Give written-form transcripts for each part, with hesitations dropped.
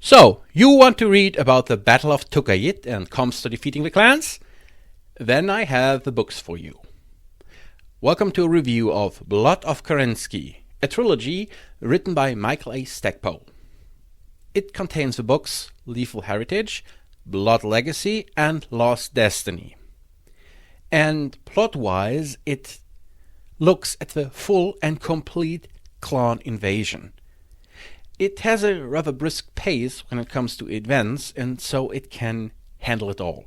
So, you want to read about the Battle of Tukayyid and ComStar defeating the clans? Then I have the books for you. Welcome to a review of Blood of Kerensky, a trilogy written by Michael A. Stackpole. It contains the books Lethal Heritage, Blood Legacy, and Lost Destiny. And plot-wise, it looks at the full and complete clan invasion. It has a rather brisk pace when it comes to events, and so it can handle it all.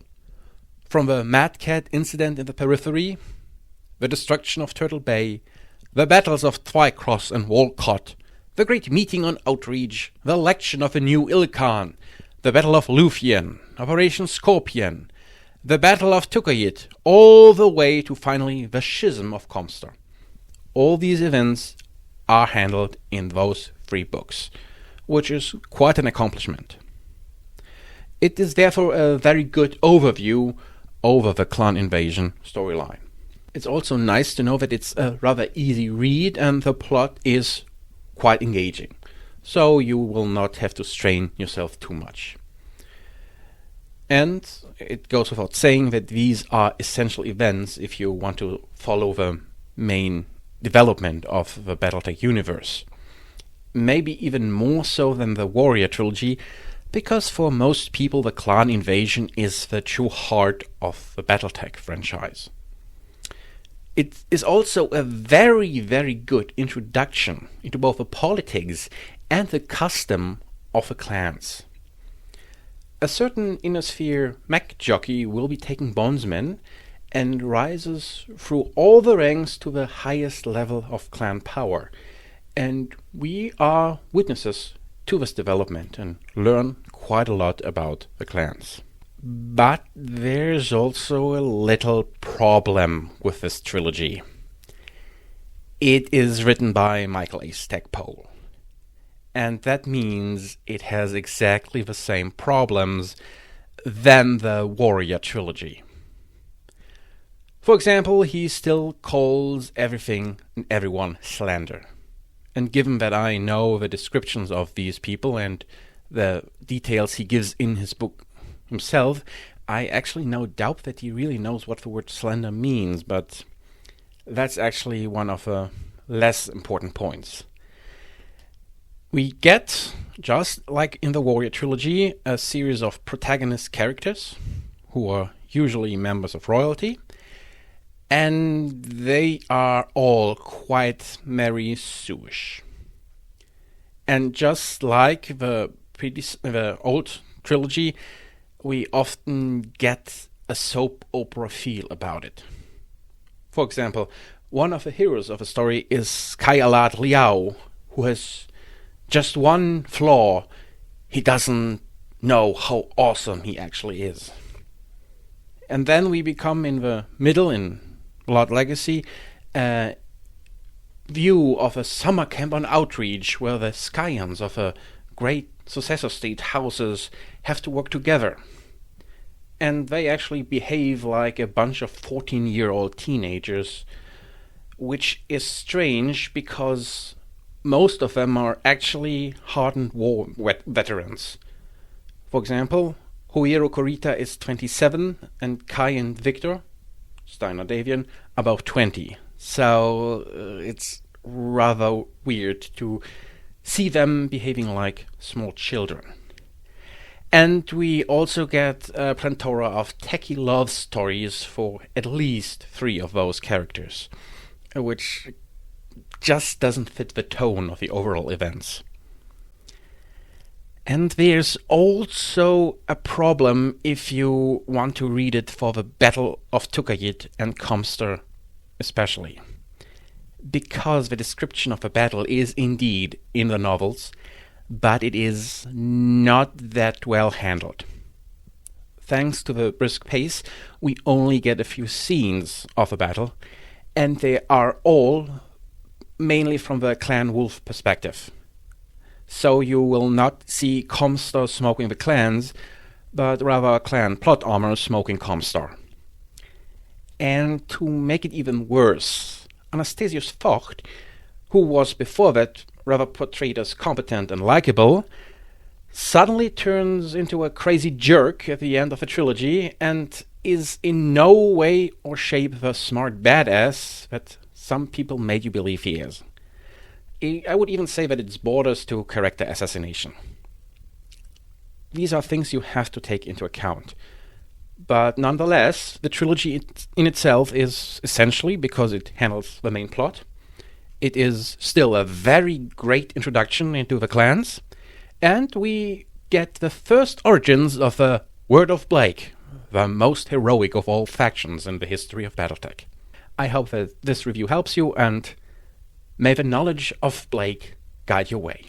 From the Mad Cat incident in the periphery, the destruction of Turtle Bay, the battles of Twycross and Wolcott, the great meeting on Outreach, the election of a new ilKahn, the Battle of Luthien, Operation Scorpion, the Battle of Tukayyid, all the way to finally the Schism of ComStar. All these events are handled in those 3 books, which is quite an accomplishment. It is therefore a very good overview over the clan invasion storyline. It's also nice to know that it's a rather easy read and the plot is quite engaging, so you will not have to strain yourself too much. And it goes without saying that these are essential events if you want to follow the main development of the BattleTech universe. Maybe even more so than the Warrior Trilogy, because for most people the clan invasion is the true heart of the BattleTech franchise. It is also a very, very good introduction into both the politics and the custom of the clans. A certain inner sphere mech jockey will be taking bondsmen and rises through all the ranks to the highest level of clan power. And we are witnesses to this development and learn quite a lot about the clans. But there's also a little problem with this trilogy. It is written by Michael A. Stackpole. And that means it has exactly the same problems than the Warrior Trilogy. For example, he still calls everything and everyone slander. And given that I know the descriptions of these people and the details he gives in his book himself, I actually no doubt that he really knows what the word slander means, but that's actually one of the less important points. We get, just like in the Warrior Trilogy, a series of protagonist characters who are usually members of royalty, and they are all quite Mary Sue-ish. And just like the old trilogy, we often get a soap opera feel about it. For example, one of the heroes of the story is IlKhan Leo, who has just one flaw: he doesn't know how awesome he actually is. And then we become in the middle, in Blood Legacy, a view of a summer camp on Outreach where the scions of a great successor state houses have to work together. And they actually behave like a bunch of 14-year-old teenagers, which is strange because most of them are actually hardened war veterans. For example, Huero Corita is 27 and Kai and Victor, Steiner Davian, about 20. So it's rather weird to see them behaving like small children. And we also get a plethora of techie love stories for at least 3 of those characters, which just doesn't fit the tone of the overall events. And there's also a problem if you want to read it for the Battle of Tukayyid and ComStar especially. Because the description of the battle is indeed in the novels, but it is not that well handled. Thanks to the brisk pace, we only get a few scenes of the battle, and they are all mainly from the Clan Wolf perspective. So you will not see ComStar smoking the clans, but rather Clan plot armor smoking ComStar. And to make it even worse, Anastasius Vogt, who was before that rather portrayed as competent and likable, suddenly turns into a crazy jerk at the end of the trilogy and is in no way or shape the smart badass that some people made you believe he is. I would even say that it's borders to character assassination. These are things you have to take into account. But nonetheless, the trilogy in itself is essentially, because it handles the main plot, it is still a very great introduction into the clans, and we get the first origins of the Word of Blake, the most heroic of all factions in the history of BattleTech. I hope that this review helps you, and may the knowledge of Blake guide your way.